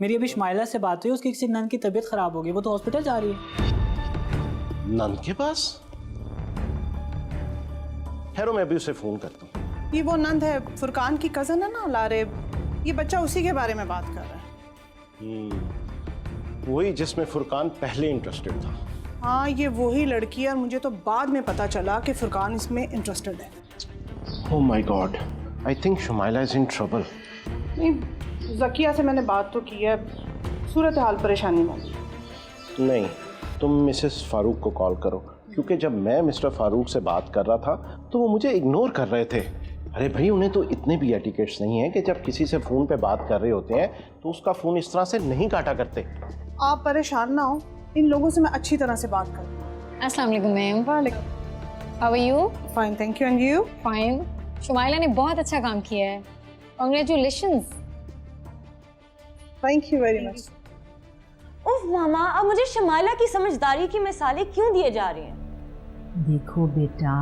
मेरी अभी शुमाइला से बात हुई, उसकी किसी नंद की तबीयत खराब हो गई, वो तो हॉस्पिटल जा रही है। नंद के पास? ठहरो मैं अभी उसे फोन करता हूँ। ये वो नंद है, फुरकान की कजन है ना लारेब, ये बच्चा उसी के बारे में बात कर रहा है। वही जिसमें फुरकान पहले इंटरेस्टेड था। हाँ ये वही लड़की है, और मुझे तो बाद में पता चला कि फुरकान इसमें इंटरेस्टेड है। Oh my God, I think Shumaila is in trouble. नहीं, ज़किया से मैंने बात तो की है, सूरत हाल परेशानी में। नहीं, तुम मिसेस फारूक को कॉल करो, क्योंकि जब मैं मिस्टर फारूक से बात कर रहा था तो वो मुझे इग्नोर कर रहे थे। अरे भाई, उन्हें तो इतने भी एटिकेट्स नहीं है कि जब किसी से फ़ोन पे बात कर रहे होते हैं तो उसका फ़ोन इस तरह से नहीं काटा करते। आप परेशान ना हो, इन लोगों से मैं अच्छी तरह से बात करूँ। अस्सलाम वालेकुम मैम। वालेकुम। How are you? Fine thank you, and you? Fine. Shumaila ने बहुत अच्छा काम किया है, congratulations. Thank you very much. उफ मामा, अब मुझे शमाइला की समझदारी की मिसालें क्यों दिए जा रही हैं? देखो बेटा,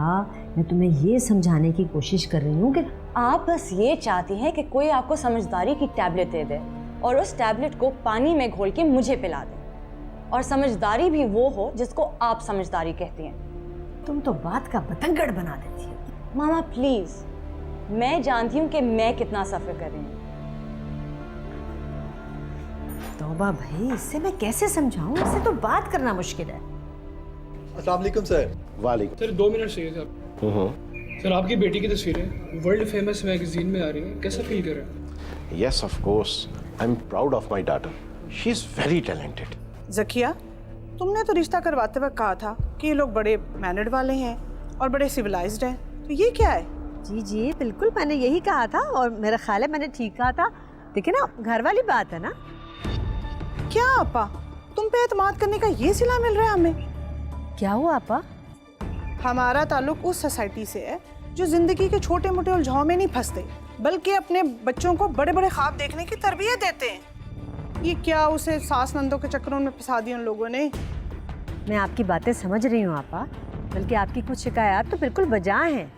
मैं तुम्हें ये समझाने की कोशिश कर रही हूँ कि आप बस ये चाहती हैं कि कोई आपको समझदारी की टैबलेट दे दे और उस टैबलेट को पानी में घोल के मुझे पिला दे, और समझदारी भी वो हो जिसको आप समझदारी कहती हैं। तुम तो बात का बतंगड़ बना देती हो। मामा प्लीज, मैं जानती हूँ कि मैं कितना सफर कर रही हूँ। तौबा भाई, इससे मैं कैसे समझाऊं? इससे तो बात करना मुश्किल है। अस्सलाम वालेकुम सर। वालेकुम। सर 2 मिनट चाहिए सर। सर आपकी बेटी की तस्वीरें वर्ल्ड फेमस मैगजीन में आ रही हैं, कैसा फील कर रहे हैं? Yes of course, I am proud of my daughter, she is very talented. Zakia, तुमने तो रिश्ता करवाते वक्त कहा था कि ये लोग बड़े मैनर्ड वाले हैं और बड़े सिविलाइज्ड हैं, तो ये क्या है? जी जी बिल्कुल, मैंने यही कहा था और मेरा ख्याल है मैंने ठीक कहा था। देखिए ना, घर वाली बात है ना। क्या आपा, तुम पे एतमाद करने का ये सिला मिल रहा है हमें? क्या हुआ आपा? हमारा ताल्लुक उस सोसाइटी से है जो जिंदगी के छोटे मोटे उलझाव में नहीं फंसते, बल्कि अपने बच्चों को बड़े बड़े ख्वाब देखने की तरबियत देते हैं। ये क्या उसे सास नंदों के चक्करों में फंसा दिया उन लोगों ने? मैं आपकी बातें समझ रही हूँ आपा, बल्कि आपकी कुछ शिकायत तो बिल्कुल बजा हैं।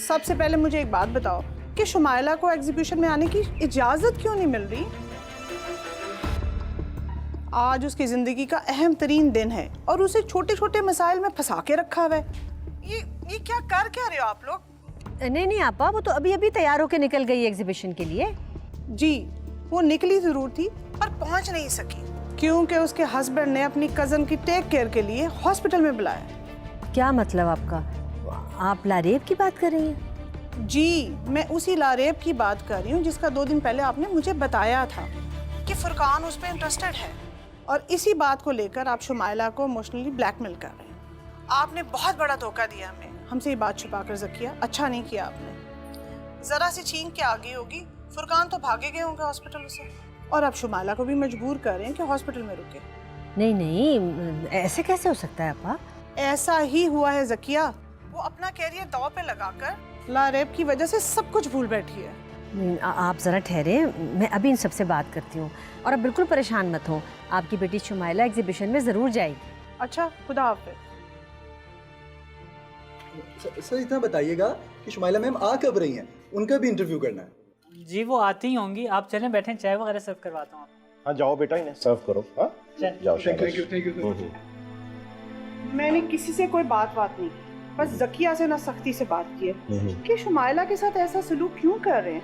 सबसे पहले मुझे एक बात बताओ कि शुमाइला को एग्जीबिशन में आने की इजाज़त क्यों नहीं मिल रही? आज उसकी ज़िंदगी का अहम तरीन दिन है और उसे छोटे छोटे मसाइल में फंसा के रखा हुआ है। ये क्या कर क्या रहे हो आप लोग? नहीं नहीं आपा, वो तो अभी अभी तैयार होकर निकल गई एग्जीबिशन के लिए। जी, वो निकली ज़रूर थी पर पहुंच नहीं सकी क्योंकि उसके हस्बैंड ने अपनी कज़न की टेक केयर के लिए हॉस्पिटल में बुलाया। क्या मतलब आपका? आप लारेब की बात कर रही हैं? जी, मैं उसी लारेब की बात कर रही हूँ जिसका 2 दिन पहले आपने मुझे बताया था कि फुरकान उस पर इंटरेस्टेड है, और इसी बात को लेकर आप शुमाइला को इमोशनली ब्लैकमेल कर रहे हैं। आपने बहुत बड़ा धोखा दिया हमें, हमसे ये बात छुपा कर ज़किया, अच्छा नहीं किया आपने। ज़रा सी छींक के आ गई होगी, फुरकान तो भागे गए होंगे हॉस्पिटल से, और आप शुमाइला को भी मजबूर कर रहे हैं कि हॉस्पिटल में रुके। नहीं नहीं, ऐसे कैसे हो सकता है आपा? ऐसा ही हुआ है ज़किया, वो अपना कैरियर दांव पे लगाकर लारेब की वजह से सब कुछ भूल बैठी है। आप ज़रा ठहरे, मैं अभी इन सबसे बात करती हूँ, और अब बिल्कुल परेशान मत हो। आपकी बेटी शुमाइला एग्जीबिशन में ज़रूर जाएगी। अच्छा, खुदा हाफिज़। सर इतना बताइएगा कि शुमाइला मैम आ कब रही हैं? उनका भी इंटरव्यू करना है। जी वो आती ही होंगी, आप चलें बैठें, चाय वगैरह सर्व करवाता हूँ। हाँ जाओ बेटा, इन्हें सर्व करो। हाँ जाओ। Thank you sir. मैंने किसी से कोई बात नहीं की, बस ज़किया से ना सख्ती से बात की है कि शुमाइला के साथ ऐसा सलूक क्यों कर रहे हैं।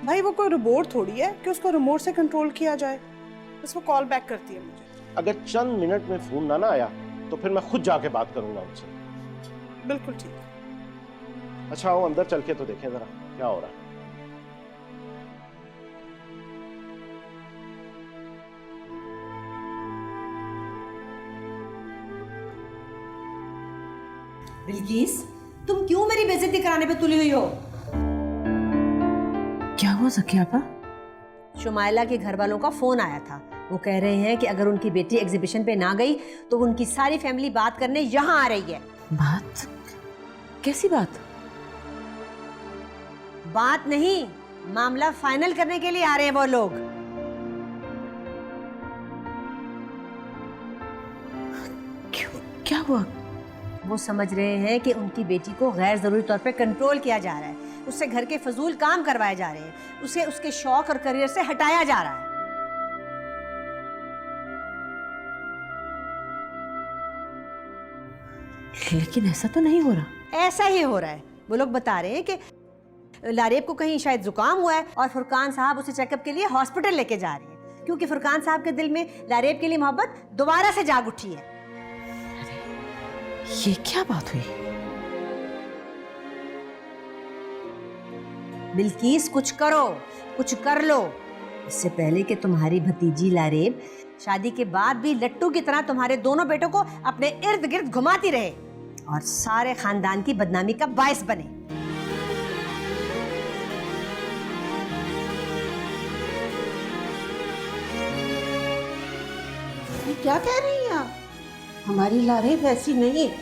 भाई वो कोई रोबोट थोड़ी है कि उसको रिमोट से कंट्रोल किया जाए। बस वो कॉल बैक करती है मुझे। अगर चंद मिनट में फोन ना आया तो फिर मैं खुद जाके बात करूंगा उनसे। बिल्कुल ठीक। अच्छा आओ अंदर चल के तो देखें जरा क्या हो रहा है। बिल्किस, तुम क्यों मेरी बेइज्जती कराने पे तुली हुई हो? क्या हुआ ज़किया आपा? शुमाइला के घर वालों का फोन आया था। वो कह रहे हैं कि अगर उनकी बेटी एग्जीबिशन पे ना गई तो उनकी सारी फैमिली बात करने यहाँ आ रही है। बात? कैसी बात? बात नहीं, मामला फाइनल करने के लिए आ रहे हैं वो लोग। क्यों, क्या हुआ? वो समझ रहे हैं कि उनकी बेटी को गैर जरूरी तौर पे कंट्रोल किया जा रहा है, उससे घर के फजूल काम करवाए जा रहे हैं, उसे उसके शौक और करियर से हटाया जा रहा है। लेकिन ऐसा तो नहीं हो रहा। ऐसा ही हो रहा है। वो लोग बता रहे हैं कि लारेब को कहीं शायद जुकाम हुआ है और फुरकान साहब उसे चेकअप के लिए हॉस्पिटल लेके जा रहे हैं, क्योंकि फुरकान साहब के दिल में लारेब के लिए मोहब्बत दोबारा से जाग उठी है। ये क्या बात हुई? बिल्किस कुछ करो, कुछ कर लो, इससे पहले कि तुम्हारी भतीजी लारेब शादी के बाद भी लट्टू की तरह तुम्हारे दोनों बेटों को अपने इर्द गिर्द घुमाती रहे और सारे खानदान की बदनामी का बायस बने। क्या कह रही हैं आप? हमारी लारेब ऐसी नहीं है।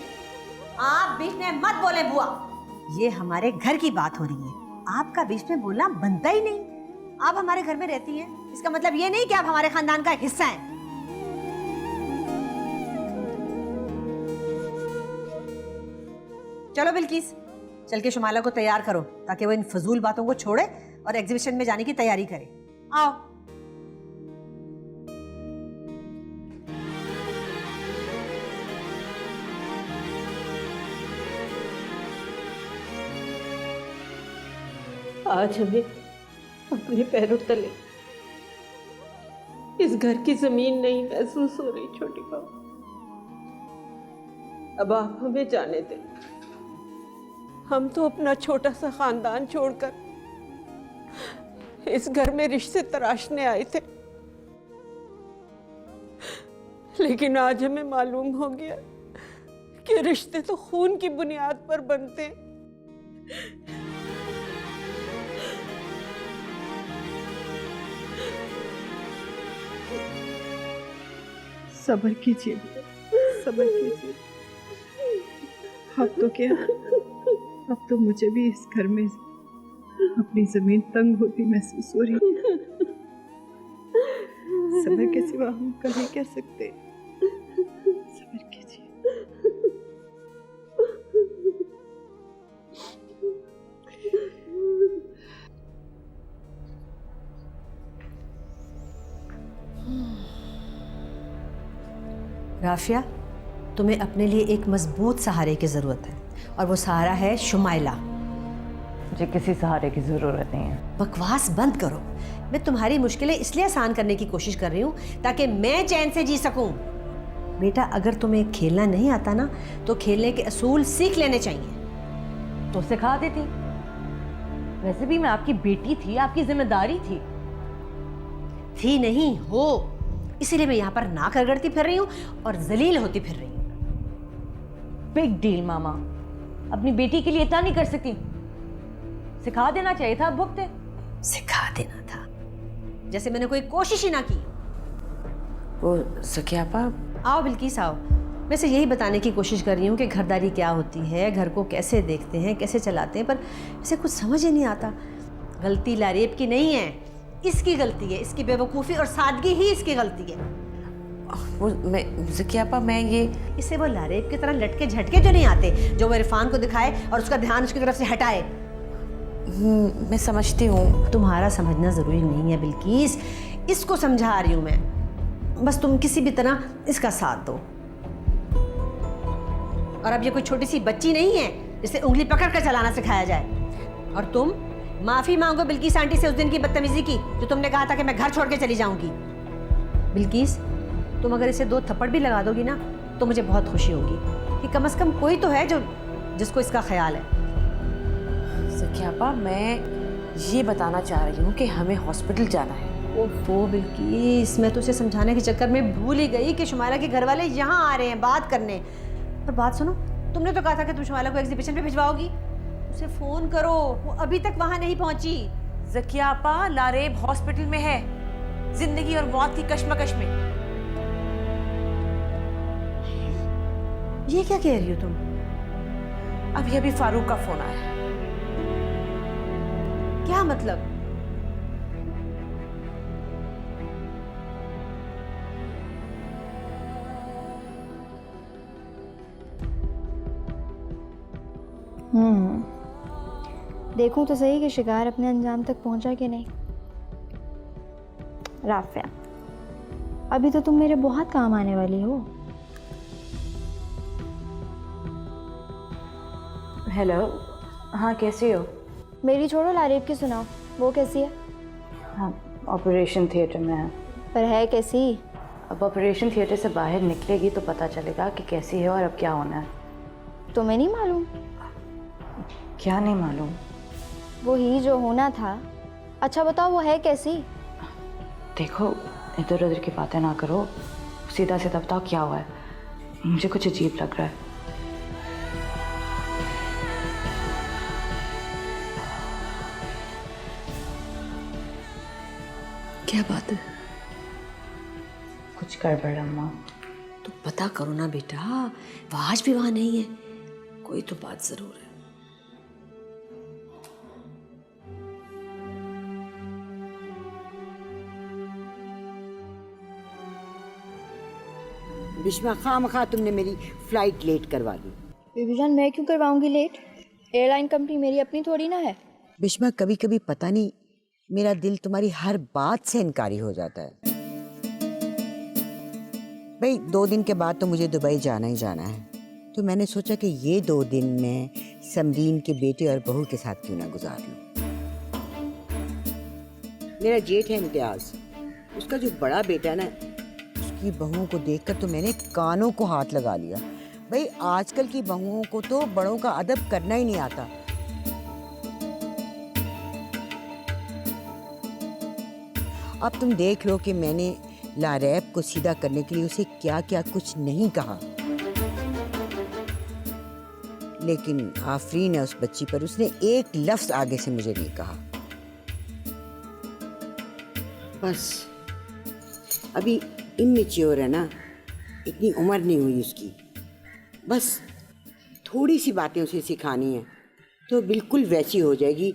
आप बीच में मत बोले बुआ, ये हमारे घर की बात हो रही है, आपका बीच में बोलना बनता ही नहीं। आप हमारे घर में रहती हैं, इसका मतलब ये नहीं कि आप हमारे खानदान का हिस्सा हैं। चलो बिल्किस, चल के शुमाइला को तैयार करो ताकि वो इन फजूल बातों को छोड़े और एग्जीबिशन में जाने की तैयारी करे। आओ। आज हमें अपने पैरों तले इस घर की जमीन नहीं महसूस हो रही छोटी बहू। अब आप हमें जाने दें। हम तो अपना छोटा सा खानदान छोड़कर इस घर में रिश्ते तराशने आए थे, लेकिन आज हमें मालूम हो गया कि रिश्ते तो खून की बुनियाद पर बनते हैं। सब्र कीजिए, सब्र कीजिए। अब तो क्या, अब तो मुझे भी इस घर में अपनी जमीन तंग होती महसूस हो रही है। सब्र के सिवा हम कर ही कह सकते। सब्र कीजिए। राफिया, तुम्हें अपने लिए एक मजबूत सहारे की जरूरत है और वो सहारा है शुमाइला। मुझे किसी सहारे की जरूरत नहीं है। बकवास बंद करो। मैं तुम्हारी मुश्किलें इसलिए आसान करने की कोशिश कर रही हूँ ताकि मैं चैन से जी सकूं। बेटा, अगर तुम्हें खेलना नहीं आता ना तो खेलने के असूल सीख लेने चाहिए। तो सिखा देती। वैसे भी मैं आपकी बेटी थी, आपकी जिम्मेदारी थी नहीं हो, इसीलिए मैं यहाँ पर नाक रगड़ती फिर रही हूँ और जलील होती फिर रही हूँ। बिग डील मामा, अपनी बेटी के लिए इतना नहीं कर सकती। सिखा देना चाहिए था, भुगते। सिखा देना था, जैसे मैंने कोई कोशिश ही ना की। वो सकियापा, आओ बिल्किस आओ। मैं से यही बताने की कोशिश कर रही हूँ कि घरदारी क्या होती है, घर को कैसे देखते हैं, कैसे चलाते हैं, पर इसे कुछ समझ ही नहीं आता। गलती लारेब की नहीं है, इसकी गलती है। इसकी बेवकूफ़ी और सादगी ही इसकी गलती है। वो ज़कियापा, मैं ये इसे वो लारेब की तरह लटके झटके जो नहीं आते, जो वो इरफान को दिखाए और उसका ध्यान उसकी तरफ से हटाए। मैं समझती हूँ। तुम्हारा समझना ज़रूरी नहीं है बिल्किस, इसको समझा रही हूँ मैं। बस तुम किसी भी तरह इसका साथ दो। और अब ये कोई छोटी सी बच्ची नहीं है जिसे उंगली पकड़ कर चलाना सिखाया जाए। और तुम माफी मांगो बिल्किस आंटी से उस दिन की बदतमीजी की जो तुमने कहा था कि मैं घर छोड़ के चली जाऊंगी। बिल्किस, तुम अगर इसे 2 थप्पड़ भी लगा दोगी ना तो मुझे बहुत खुशी होगी कि कम से कम कोई तो है जो जिसको इसका ख्याल है। ज़कियापा, मैं ये बताना चाह रही हूँ कि हमें हॉस्पिटल जाना है। ओहो बिल्किस, मैं तो उसे समझाने के चक्कर में भूल ही गई कि शुमाइला के घर वाले यहाँ आ रहे हैं बात करने। और बात सुनो, तुमने तो कहा था कि तुम शुमाइला को एग्जीबिशन पे भिजवाओगी। उसे फोन करो, वो अभी तक वहां नहीं पहुंची। ज़कियापा, लारेब हॉस्पिटल में है, जिंदगी और मौत की कश्मकश में। ये क्या कह रही हो तुम? अभी फारूक का फोन आया। क्या मतलब? देखूं तो सही कि शिकार अपने अंजाम तक पहुंचा कि नहीं। राफिया, अभी तो तुम मेरे बहुत काम आने वाली हो। हेलो, हाँ कैसी हो? मेरी छोड़ो, लारेब की सुनाओ, वो कैसी है? हाँ, ऑपरेशन थिएटर में है। पर है कैसी? अब ऑपरेशन थिएटर से बाहर निकलेगी तो पता चलेगा कि कैसी है और अब क्या होना है। तुम्हें नहीं मालूम? क्या नहीं मालूम? वो ही जो होना था। अच्छा बताओ, वो है कैसी? देखो, इधर उधर की बातें ना करो, सीधा सीधा बताओ क्या हुआ है। मुझे कुछ अजीब लग रहा है। क्या बात है? कुछ गड़बड़ है अम्मा। तो पता करो ना बेटा, वो आज भी वहां नहीं है। कोई तो बात जरूर है। बिस्मा, खामखा तुमने मेरी फ्लाइट लेट करवा दी। बीबी जान, मैं क्यों करवाऊंगी लेट? एयरलाइन कंपनी मेरी अपनी थोड़ी ना है। बिस्मा, कभी कभी पता नहीं मेरा दिल तुम्हारी हर बात से इनकारी हो जाता है। भाई 2 दिन के बाद तो मुझे दुबई जाना ही जाना है, तो मैंने सोचा कि ये 2 दिन मैं समरीन के बेटे और बहू के साथ क्यों ना गुजार लूं। मेरा जेठ है इम्तियाज, उसका जो बड़ा बेटा ना, उसकी बहुओं को देखकर तो मैंने कानों को हाथ लगा लिया। भाई आजकल की बहुओं को तो बड़ों का अदब करना ही नहीं आता। अब तुम देख लो कि मैंने लारैब को सीधा करने के लिए उसे क्या क्या कुछ नहीं कहा, लेकिन आफरीन है उस बच्ची पर, उसने एक लफ्ज आगे से मुझे नहीं कहा। बस अभी इमेच्योर है ना, इतनी उम्र नहीं हुई उसकी। बस थोड़ी सी बातें उसे सिखानी है तो बिल्कुल वैसी हो जाएगी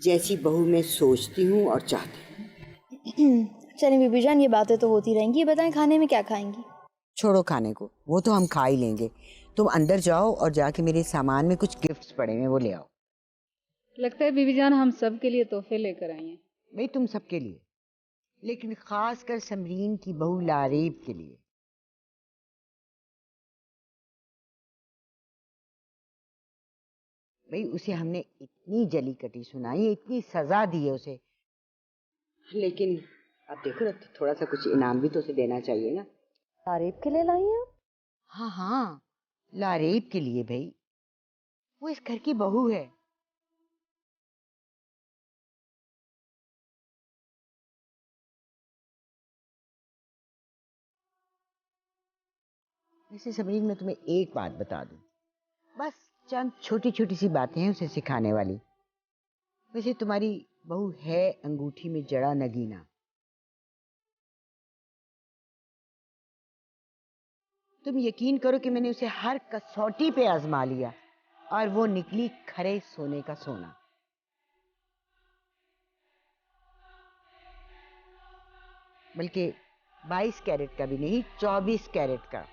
जैसी बहू मैं सोचती हूँ और चाहती हूँ। चलें बीबी जान, ये बातें तो होती रहेंगी। ये बताएं खाने में क्या खाएंगी? छोड़ो खाने को, वो तो हम खा ही लेंगे। तुम अंदर जाओ और जाके मेरे सामान में कुछ गिफ्ट्स पड़े हैं वो ले आओ। लगता है बीबी जान हम सब के लिए तोहफे लेकर आई हैं। भाई तुम सबके लिए, लेकिन खास कर समरीन की बहू लारेब के लिए। भाई उसे हमने इतनी जली कटी सुनाई, इतनी सजा दी है उसे, लेकिन अब देखो ना, थोड़ा सा कुछ इनाम भी तो उसे देना चाहिए ना। लारेब के लिए लाई है? हाँ हाँ, लारेब के लिए भाई, वो इस घर की बहू है। वैसे समरीन, मैं तुम्हें एक बात बता दूं, बस चंद छोटी छोटी सी बातें हैं उसे सिखाने वाली। वैसे तुम्हारी बहू है अंगूठी में जड़ा नगीना। तुम यकीन करो कि मैंने उसे हर कसौटी पे आजमा लिया और वो निकली खरे सोने का सोना। बल्कि 22 कैरेट का भी नहीं, 24 कैरेट का।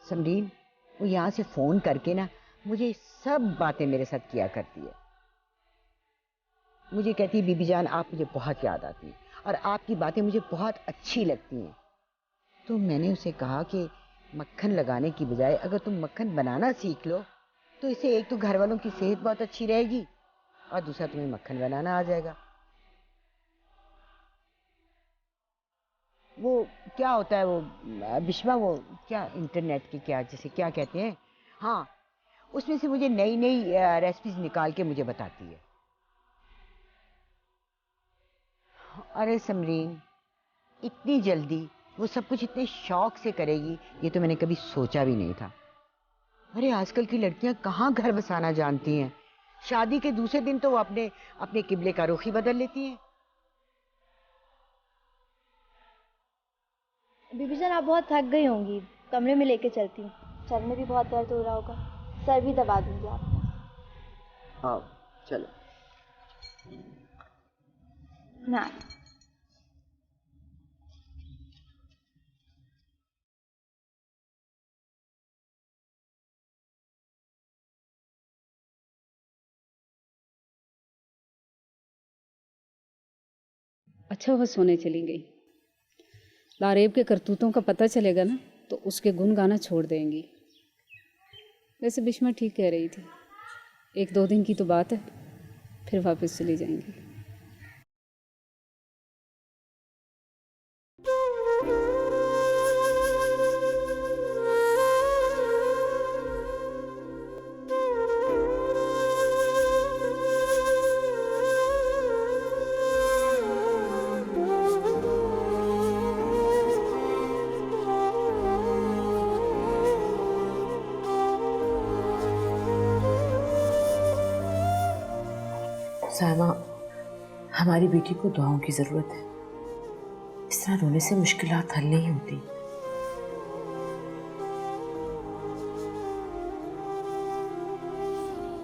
समरीन, वो यहाँ से फोन करके ना मुझे सब बातें मेरे साथ किया करती है। मुझे कहती है बीबी जान आप मुझे बहुत याद आती है और आपकी बातें मुझे बहुत अच्छी लगती हैं। तो मैंने उसे कहा कि मक्खन लगाने की बजाय अगर तुम मक्खन बनाना सीख लो तो इससे एक तो घर वालों की सेहत बहुत अच्छी रहेगी और दूसरा तुम्हें मक्खन बनाना आ जाएगा। वो क्या होता है वो बिश्वा, वो क्या इंटरनेट की क्या जिसे क्या कहते हैं, हाँ, उसमें से मुझे नई नई रेसिपीज निकाल के मुझे बताती है। अरे समरीन, इतनी जल्दी वो सब कुछ इतने शौक से करेगी ये तो मैंने कभी सोचा भी नहीं था। अरे आजकल की लड़कियां कहाँ घर बसाना जानती हैं, शादी के दूसरे दिन तो वो अपने अपने किबले का रुख ही बदल लेती हैं। बीबी जान, आप बहुत थक गई होंगी, कमरे में लेके चलती हूँ। सर में भी बहुत दर्द हो रहा होगा, सर भी दबा दूंगी आपको। आओ चलो ना। अच्छा वह सोने चली गई। लारेब के करतूतों का पता चलेगा ना तो उसके गुन गाना छोड़ देंगी। वैसे बिश्मा ठीक कह रही थी, 1-2 दिन की तो बात है, फिर वापस चली जाएंगी। सायमा, हमारी बेटी को दुआओं की जरूरत है। इस तरह रोने से मुश्किलात हल नहीं होती।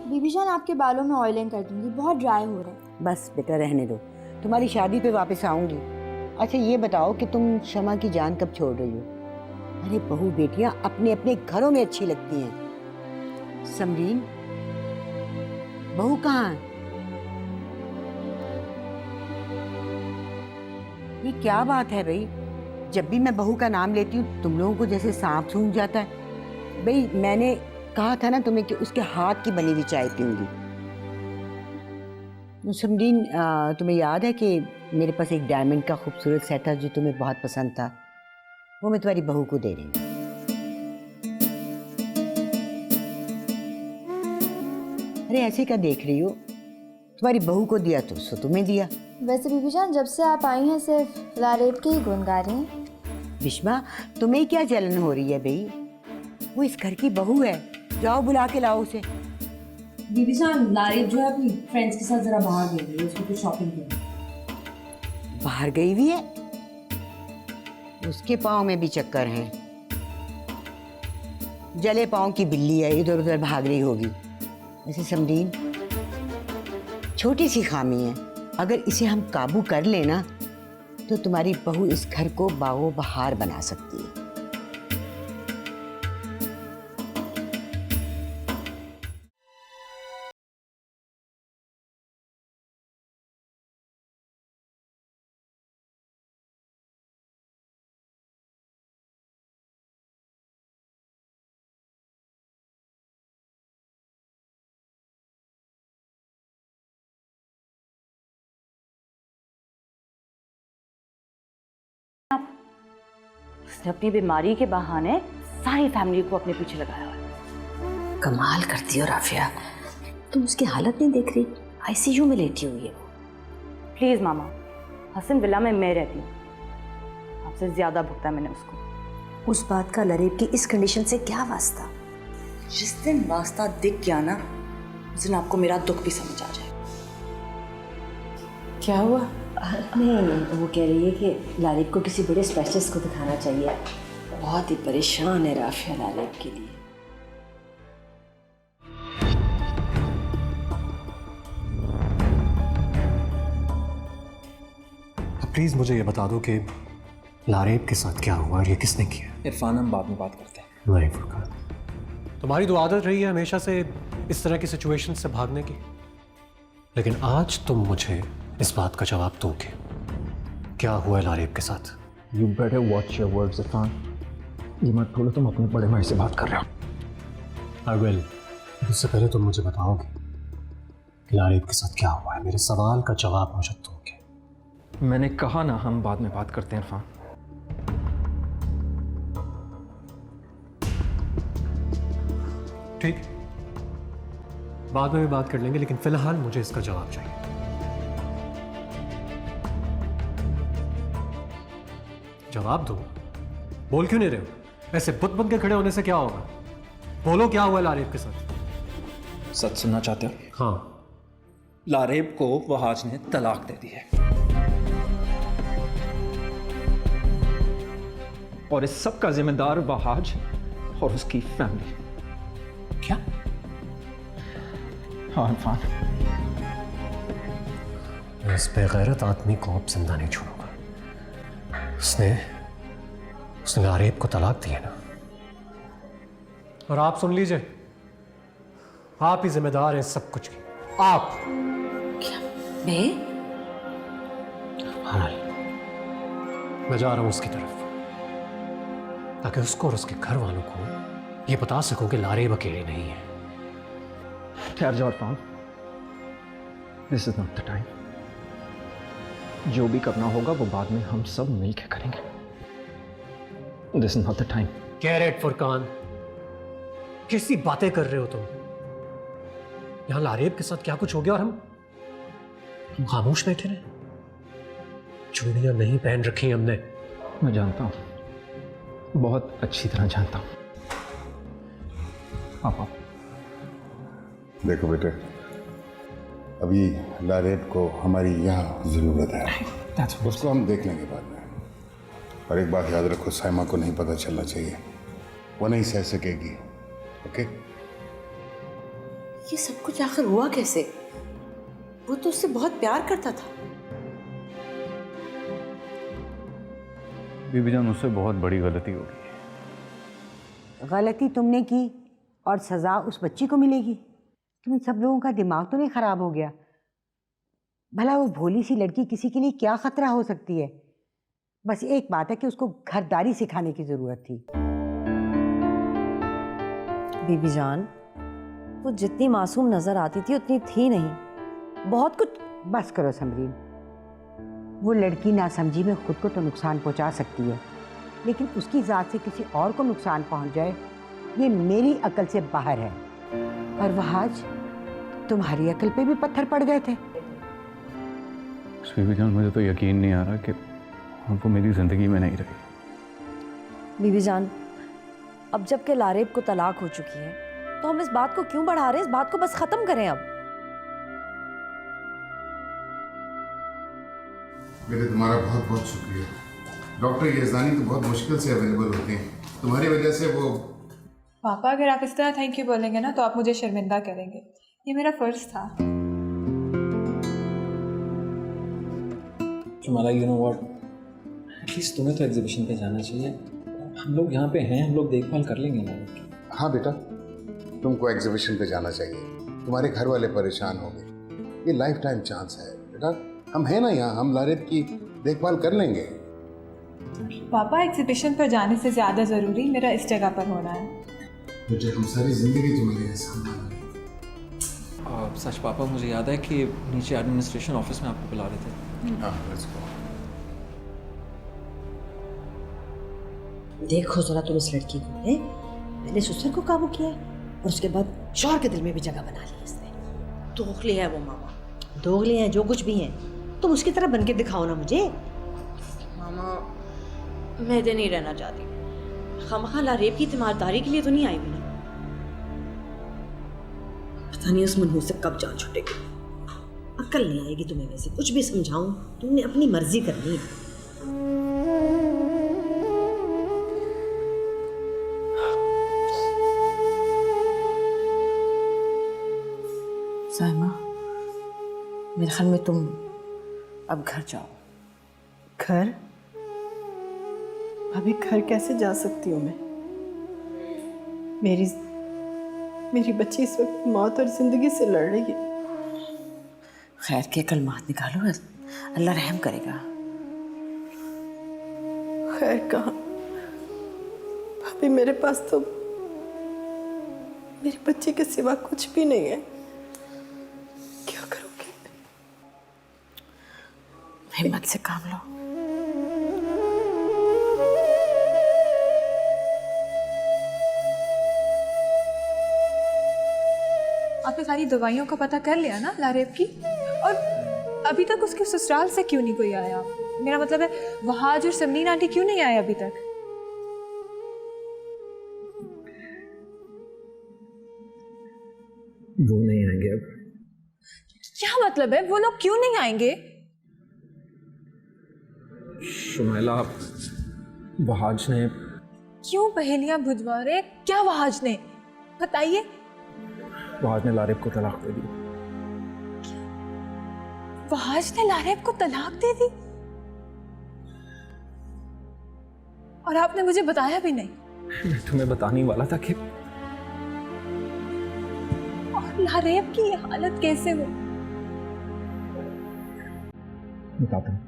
बीबी जान, आपके बालों में ऑयलिंग कर दूंगी, बहुत ड्राई हो रहा है। बस बेटा रहने दो, तुम्हारी शादी पे वापस आऊंगी। अच्छा ये बताओ कि तुम शमा की जान कब छोड़ रही हो? अरे बहू बेटियां अपने अपने घरों में अच्छी लगती हैं। समरीन, बहू कहाँ है? ये क्या बात है भाई? जब भी मैं बहू का नाम लेती हूँ तुम लोगों को जैसे सांप सूंघ जाता है। भाई मैंने कहा था ना तुम्हें कि उसके हाथ की बनी हुई चाय पीऊंगी। समरीन, तुम्हें याद है कि मेरे पास एक डायमंड का खूबसूरत सेट था जो तुम्हें बहुत पसंद था, वो मैं तुम्हारी बहू को दे रही हूँ। अरे ऐसे क्या देख रही हो? तुम्हारी बहू को दिया तो सो तुम्हें दिया। वैसे बीबी जान, जब से आप आई हैं सिर्फ लारेब के ही गुण गा रही हैं। बिश्मा, तुम्हें क्या जलन हो रही है भाई? वो इस घर की बहू है, जाओ बुला के लाओ उसे। बीबी जान, लारेब जो है अपनी फ्रेंड्स के साथ जरा बाहर गई है, उसको कुछ शॉपिंग करनी। बाहर गई हुई है? उसके पाँव में भी चक्कर हैं। जले पाँव की बिल्ली है, इधर उधर भाग रही होगी। वैसे समरीन, छोटी सी खामी है, अगर इसे हम काबू कर लेना तो तुम्हारी बहू इस घर को बागो बहार बना सकती है। उसने अपनी बीमारी के बहाने सारी फैमिली को अपने पीछे लगाया हुआ है। कमाल करती हो राफिया, तुम उसकी हालत नहीं देख रही? आईसीयू में लेटी हुई है वो। प्लीज मामा, हसन विला में मैं रहती हूँ, आपसे ज्यादा भुगता मैंने उसको। उस बात का लरेब की इस कंडीशन से क्या वास्ता? जिस दिन वास्ता दिख गया ना, उस दिन आपको मेरा दुख भी समझ आ जाए। क्या हुआ? नहीं, वो कह रही है कि लारेब को किसी बड़े स्पेशलिस्ट को दिखाना चाहिए। बहुत ही परेशान है राफिया लारेब के लिए। प्लीज मुझे ये बता दो कि लारेब के साथ क्या हुआ और ये किसने किया? इरफान, हम बाद में बात करते हैं। नहीं फुरकान, तुम्हारी तो आदत रही है हमेशा से इस तरह की सिचुएशन से भागने की, लेकिन आज तुम मुझे इस बात का जवाब दोगे। क्या हुआ है लारेब के साथ? You better watch your words, Irfan. ये मत भूलो तुम अपने बड़े भाई से बात कर रहे हो। I will। इससे पहले तुम मुझे बताओगे कि लारेब के साथ क्या हुआ है। मेरे सवाल का जवाब मुझे दोगे। मैंने कहा ना हम बाद में बात करते हैं इरफान। ठीक, बाद में भी बात कर लेंगे, लेकिन फिलहाल मुझे इसका जवाब चाहिए। जवाब दो। बोल क्यों नहीं रहे हो? ऐसे बुत बन के खड़े होने से क्या होगा? बोलो, क्या हुआ लारेब के साथ? सच सुनना चाहते हो? हाँ। लारेब को वहाज ने तलाक दे दी है, और इस सब का जिम्मेदार वहाज और उसकी फैमिली। क्या? हाँ इरफान, इस बेगैरत आदमी को अब जिंदा नहीं छोड़ूंगा। उसने लारेब को तलाक दिया ना। और आप सुन लीजिए, आप ही जिम्मेदार हैं सब कुछ की। आप। क्या? मैं? मैं जा रहा हूं उसकी तरफ, ताकि उसको और उसके घर वालों को ये बता सकूं कि लारेब अकेले नहीं है। ठहर जाओ Irfan, this is not the time. जो भी करना होगा वो बाद में हम सब मिलकर करेंगे। This is not the time. कैरेट फुरकान, कैसी बातें कर रहे हो तुम? यहां लारेब के साथ क्या कुछ हो गया और हम खामोश बैठे रहे? चूड़ियां नहीं पहन रखी हमने। मैं जानता हूं, बहुत अच्छी तरह जानता हूं। पापा देखो बेटे, अभी लारेब को हमारी यहाँ ज़रूरत है, उसको हम देख लेंगे बाद में। और एक बात याद रखो, साइमा को नहीं पता चलना चाहिए, वो नहीं सह सकेगी। ओके? ये सब कुछ आखिर हुआ कैसे? वो तो उससे बहुत प्यार करता था। बीबी जान, उससे बहुत बड़ी गलती हो गई। गलती तुमने की और सजा उस बच्ची को मिलेगी। तुम सब लोगों का दिमाग तो नहीं खराब हो गया? भला वो भोली सी लड़की किसी के लिए क्या खतरा हो सकती है? बस एक बात है कि उसको घरदारी सिखाने की जरूरत थी। बीबी जान, वो जितनी मासूम नजर आती थी उतनी थी नहीं। बहुत कुछ। बस करो समरीन, वो लड़की नासमझी में खुद को तो नुकसान पहुंचा सकती है, लेकिन उसकी जात से किसी और को नुकसान पहुंच जाए, ये मेरी अकल से बाहर है। और वह आज तुम्हारी अकल पे भी पत्थर पड़ गए थे। बीबी जान, मुझे तो यकीन नहीं आ रहा कि वो मेरी जिंदगी में नहीं रही। बीबी जान, अब जब के लारेब को तलाक हो चुकी है तो हम इस बात को क्यों बढ़ा रहे हैं? इस बात को बस खत्म करें अब। बेटे, तुम्हारा बहुत बहुत शुक्रिया। डॉक्टर यज़दानी तो बहुत मुश्किल से अवेलेबल होते हैं, तुम्हारी वजह से वो। पापा, अगर आप इस तरह थैंक यू बोलेंगे ना तो आप मुझे शर्मिंदा करेंगे। ये मेरा फर्ज था। Shumaila, you know what, at least तुम्हें तो एग्जीबिशन पे जाना चाहिए। हम लोग यहाँ पे हैं, हम लोग देखभाल कर लेंगे ना। हाँ बेटा, तुमको एग्जीबिशन पे जाना चाहिए। तुम्हारे घर वाले परेशान होंगे, ये लाइफ टाइम चांस है बेटा। हम हैं ना यहाँ, हम लारेब की देखभाल कर लेंगे। पापा, एग्जीबिशन पर जाने से ज़्यादा ज़रूरी मेरा इस जगह पर होना है। बेटे, हम सारी जिंदगी तुम्हारे लिए संभालेंगे। सच पापा, मुझे याद है कि नीचे एडमिनिस्ट्रेशन ऑफिस में आपको बुला रहे थे। हाँ, लेट्स गो। देखो जरा तुम इस लड़की को, है? मैंने ससुर को काबू किया और उसके बाद शौहर के दिल में भी जगह बना ली इसने। दोगली है वो मामा। दोगली है जो कुछ भी है, तुम उसकी तरह बन के दिखाओ ना मुझे। मामा, मैं इधर नहीं रहना चाहती। खामखा लारेब की तीमारदारी के लिए तो नहीं आई मैंने। पता नहीं उस मनहूस से कब जान छूटेगी। अक्ल नहीं आएगी तुम्हें, वैसे कुछ भी समझाऊं तुमने अपनी मर्जी करनी है। साइमा, मेरे ख्याल में तुम अब घर जाओ। घर? अभी घर कैसे जा सकती हूँ मैं? मेरी बच्ची इस वक्त मौत और जिंदगी से लड़ रही है। खैर की अकल मात निकालो, अल्लाह रहम करेगा। खैर कहाँ भाभी, मेरे पास तो मेरी बच्ची के सिवा कुछ भी नहीं है। क्या करोगे? हिम्मत से काम लो। आपने सारी दवाइयों का पता कर लिया ना लारेब की? और अभी तक उसके ससुराल से क्यों नहीं कोई आया? मेरा मतलब है, वहाज और समनीन आंटी क्यों नहीं आए अभी तक? वो नहीं आएंगे अब। क्या मतलब है, वो लोग क्यों नहीं आएंगे? शुमाइला, वहाज ने। क्यों पहेलियां बुझवा रहे? क्या वहाज ने? बताइए। वहाज ने लारेब को तलाक दे दी। वहाज ने लारेब को तलाक दे दी? और आपने मुझे बताया भी नहीं? मैं तुम्हें बताने वाला था कि। और लारेब की ये हालत कैसे हो? बताता हूँ।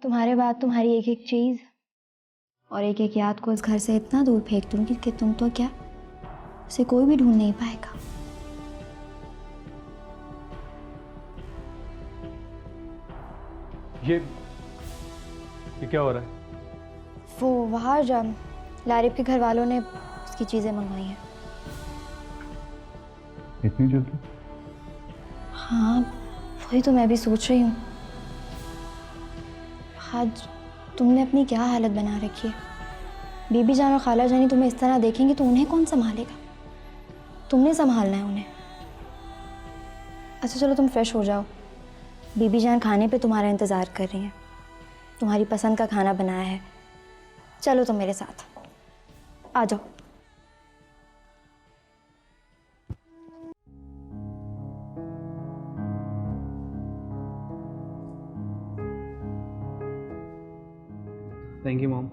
तुम्हारे बाद तुम्हारी एक एक चीज़ और एक एक याद को इस घर से इतना दूर फेंक दूंगी कि तुम तो क्या, उसे कोई भी ढूंढ नहीं पाएगा। ये क्या हो रहा है? वो वहाँ जब लारिब के घर वालों ने उसकी चीज़ें मंगवाई हैं। इतनी जल्दी? हाँ, वही तो मैं भी सोच रही हूँ। आज तुमने अपनी क्या हालत बना रखी है। बीबी जान और खाला जानी तुम्हें इस तरह देखेंगे तो उन्हें कौन संभालेगा? तुमने संभालना है उन्हें। अच्छा चलो तुम फ्रेश हो जाओ, बीबी जान खाने पे तुम्हारा इंतज़ार कर रही हैं। तुम्हारी पसंद का खाना बनाया है, चलो तुम मेरे साथ आ जाओ। Thank you mom.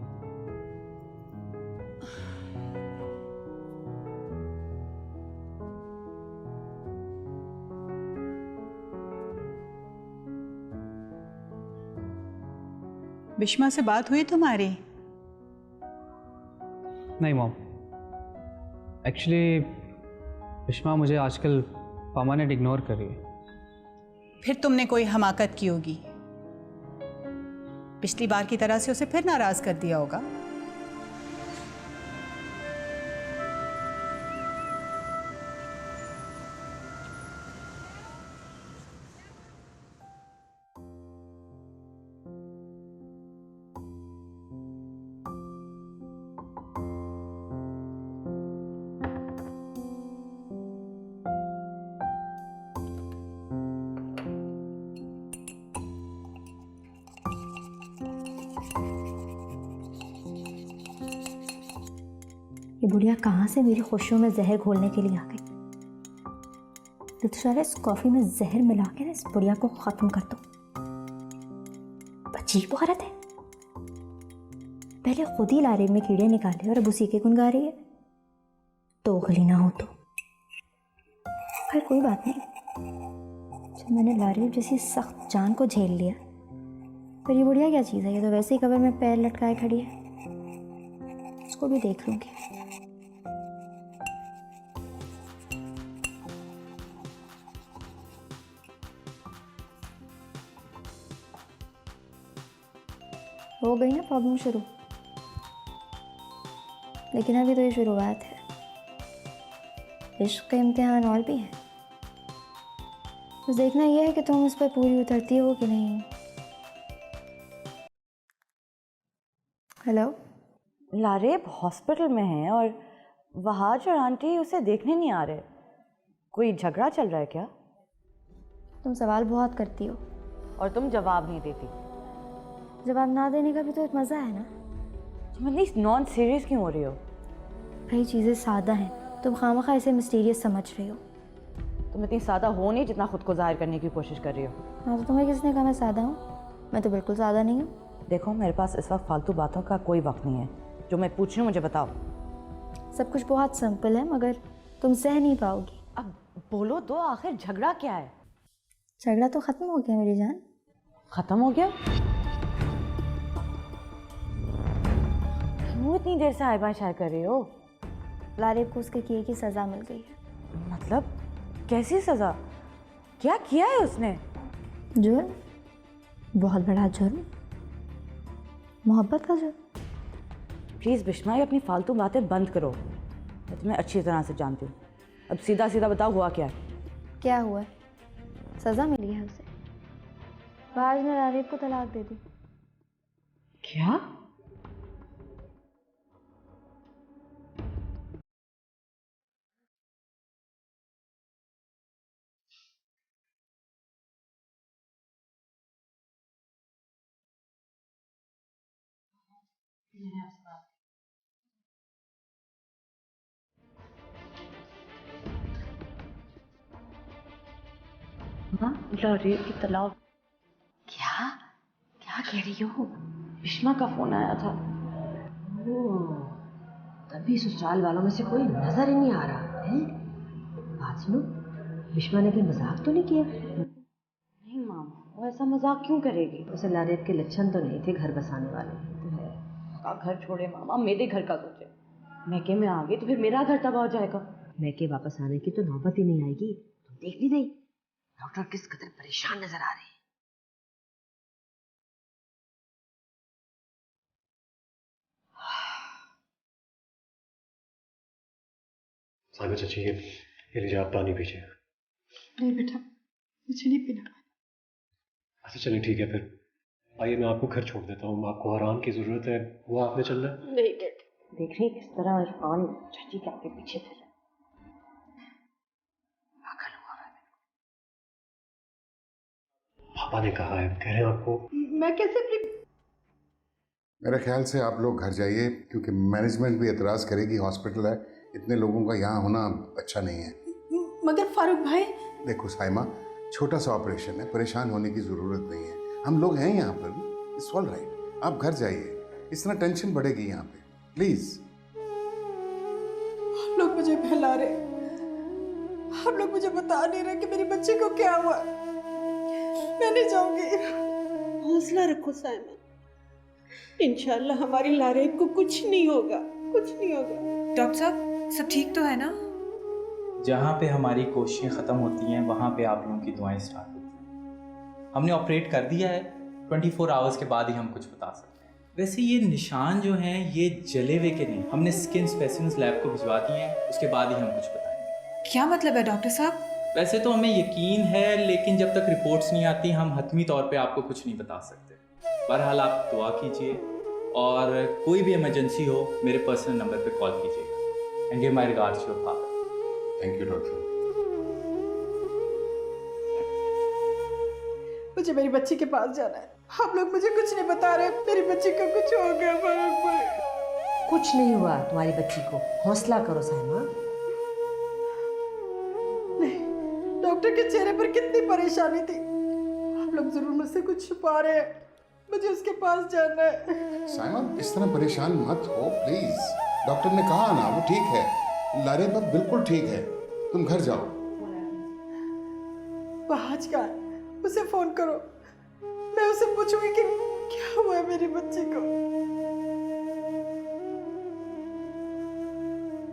बिश्मा से बात हुई तुम्हारी? नहीं मॉम, एक्चुअली बिश्मा मुझे आजकल परमानेंट इग्नोर कर रही है। फिर तुमने कोई हमाकत की होगी, पिछली बार की तरह से उसे फिर नाराज कर दिया होगा। ये बुढ़िया कहाँ से मेरी खुशियों में जहर घोलने के लिए आ गई। दिल तो चाह रहा है इस कॉफी में जहर मिला के ना इस बुढ़िया को खत्म कर दो। अजीब औरत है, पहले खुद ही लारिब में कीड़े निकाले और अब उसी के गुन गा रही है। दोगली ना हो तो। खैर कोई बात नहीं, जब मैंने लारिब जैसी सख्त जान को झेल लिया, पर ये बुढ़िया क्या चीज़ है, ये तो वैसे ही कबर में पैर लटकाए खड़ी है। इसको भी देख लूंगी। हो गई ना प्रॉब्लम शुरू, लेकिन अभी तो ये शुरुआत है, इश्क के इम्तिहान और भी हैं। बस देखना यह है कि तुम उस पर पूरी उतरती हो कि नहीं। हेलो, लारिब हॉस्पिटल में है और वहाज और आंटी उसे देखने नहीं आ रहे। कोई झगड़ा चल रहा है क्या? तुम सवाल बहुत करती हो और तुम जवाब नहीं देती। जवाब ना देने का भी तो एक मज़ा है ना। तुम इतनी नॉन सीरियस क्यों हो रही हो? भाई चीज़ें सादा हैं, तुम खामखा इसे मिस्टीरियस समझ रही हो। तुम इतनी सादा हो नहीं जितना खुद को जाहिर करने की कोशिश कर रही हो। हाँ तो तुम्हें किसने कहा मैं सादा हूँ? मैं तो बिल्कुल सादा नहीं हूँ। देखो मेरे पास इस वक्त फालतू बातों का कोई वक्त नहीं है। जो मैं पूछ रही हूँ मुझे बताओ। सब कुछ बहुत सिंपल है, मगर तुम सह नहीं पाओगी। अब बोलो तो, आखिर झगड़ा क्या है? झगड़ा तो ख़त्म हो गया मेरी जान। ख़त्म हो गया? क्यों इतनी देर से आए बाय शाय कर रही हो? लारिब को उसके किए की सज़ा मिल गई है। मतलब कैसी सज़ा? क्या किया है उसने? जुर्म, बहुत बड़ा जुर्म, मोहब्बत का जुर्म। प्लीज़ बिश्मा, ये अपनी फालतू बातें बंद करो। मैं तुम्हें अच्छी तरह से जानती हूँ। अब सीधा सीधा बताओ हुआ क्या है? क्या हुआ है? सज़ा मिली है उसे। बाज ने लारिब को तलाक दे दी। क्या? लारिब की तलाक? क्या क्या कह रही हो? बिश्मा का फोन आया था। ओह, तभी ससुराल वालों में से कोई नजर ही नहीं आ रहा है। बात सुनो, बिश्मा ने कोई मजाक तो नहीं किया? नहीं मामा, वो ऐसा मजाक क्यों करेगी? उसे लारेब के लक्षण तो नहीं थे घर बसाने वाले। तो है का घर छोड़े मामा, मेरे घर का सोचे। मैके में आ गई तो फिर मेरा घर तबाह हो जाएगा। मैके वापस आने की तो नौबत ही नहीं आएगी। तुम देख नहीं रही डॉक्टर किस कदर परेशान नजर आ रहे हैं। साहिबा चाची ये लीजिए, आप पानी पीजिए। नहीं बेटा, मुझे नहीं पीना। अच्छा चलिए ठीक है, फिर आइए मैं आपको घर छोड़ देता हूँ। आपको आराम की जरूरत है, वो आपने चलना है। नहीं बेटा, देख रही किस तरह इरफान चाची के आगे पीछे फिर। पापा ने कहा है, कह रहे हैं आपको। मैं कैसे अपनी मेरे ख्याल से आप लोग घर जाइए, क्योंकि मैनेजमेंट भी एतराज़ करेगी। हॉस्पिटल है, इतने लोगों का यहाँ होना अच्छा नहीं है। मगर फारूक भाई। देखो साइमा, छोटा सा ऑपरेशन है, परेशान होने की ज़रूरत नहीं है। हम लोग हैं यहाँ पर, इट्स ऑल राइट। आप घर जाइए, इतना टेंशन बढ़ेगी यहाँ पे, प्लीज़। आप लोग मुझे फैला रहे, आप लोग मुझे बता नहीं रहे कि मेरी बच्ची को क्या हुआ। मैं नहीं जाऊंगी। हौसला रखो साइमा, इंशाल्लाह हमारी लारेब को कुछ नहीं होगा, कुछ नहीं होगा। डॉक्टर साहब सब ठीक तो है ना? जहाँ पे हमारी कोशिशें ख़त्म होती हैं वहाँ पे आप लोगों की दुआएं स्टार्ट होती हैं। हमने ऑपरेट कर दिया है, 24 आवर्स के बाद ही हम कुछ बता सकते हैं। वैसे ये निशान जो हैं ये जले हुए के नहीं, हमने स्किन स्पेसिमेंस लैब को भिजवा दिए हैं, उसके बाद ही हम कुछ बताएंगे। क्या मतलब है डॉक्टर साहब? वैसे तो हमें यकीन है, लेकिन जब तक रिपोर्ट्स नहीं आती हम हतमी तौर पे आपको कुछ नहीं बता सकते। बहरहाल आप दुआ कीजिए और कोई भी इमरजेंसी हो मेरे पर्सनल नंबर पे कॉल कीजिएगा। And give my regards to your father. Thank you doctor. मुझे मेरी बच्ची के पास जाना है। आप लोग मुझे कुछ नहीं बता रहे, मेरी बच्ची को कुछ हो गया। फारूक भाई कुछ नहीं हुआ तुम्हारी बच्ची को, हौसला करो साइमा। नहीं, डॉक्टर के चेहरे पर कितनी परेशानी थी। आप लोग जरूर मुझसे कुछ छुपा रहे हैं, मुझे उसके पास जाना है। साइमा इस तरह परेशान मत हो प्लीज। डॉक्टर ने कहा ना वो ठीक है, लारेब अब बिल्कुल ठीक है, तुम घर जाओ। आज का उसे फोन करो, मैं उसे पूछूंगी कि क्या हुआ है मेरी बच्ची को।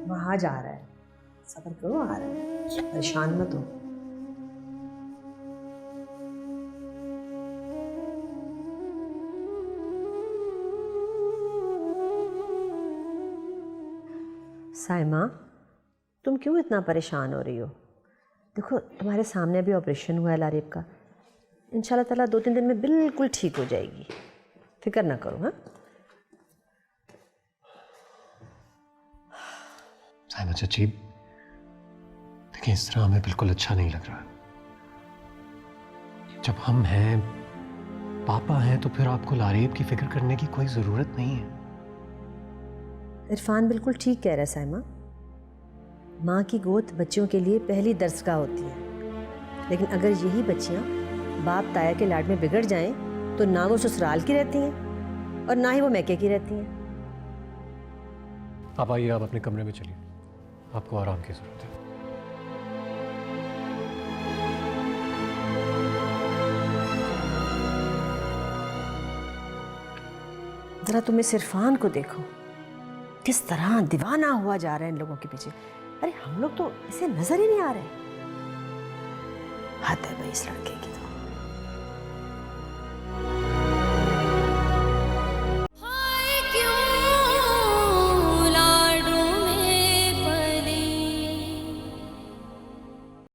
वहां जा रहा है, सब्र करो, आ रहा है, परेशान मत हो। साइमा, तुम क्यों इतना परेशान हो रही हो? देखो तुम्हारे सामने अभी ऑपरेशन हुआ है लारेब का, इंशाल्लाह ताला 2-3 दिन में बिल्कुल ठीक हो जाएगी, फिक्र ना करो। हाँ साइमा चाची, देखिए इस तरह हमें बिल्कुल अच्छा नहीं लग रहा। जब हम हैं, पापा हैं, तो फिर आपको लारेब की फिक्र करने की कोई ज़रूरत नहीं है। इरफान बिल्कुल ठीक कह रहा है साइमा, माँ की गोद बच्चियों के लिए पहली दर्सगाह होती है। लेकिन अगर यही बच्चियाँ बाप ताया के लाड में बिगड़ जाएं, तो ना वो ससुराल की रहती हैं और ना ही वो मैके की रहती हैं। आप आइए, आप अपने कमरे में चलिए, आपको आराम की ज़रूरत है। ज़रा तुम इस इरफान को देखो, किस तरह दीवाना हुआ जा रहा है इन लोगों के पीछे। अरे हम लोग तो इसे नजर ही नहीं आ रहे। हद है भाई इस लड़के की तो।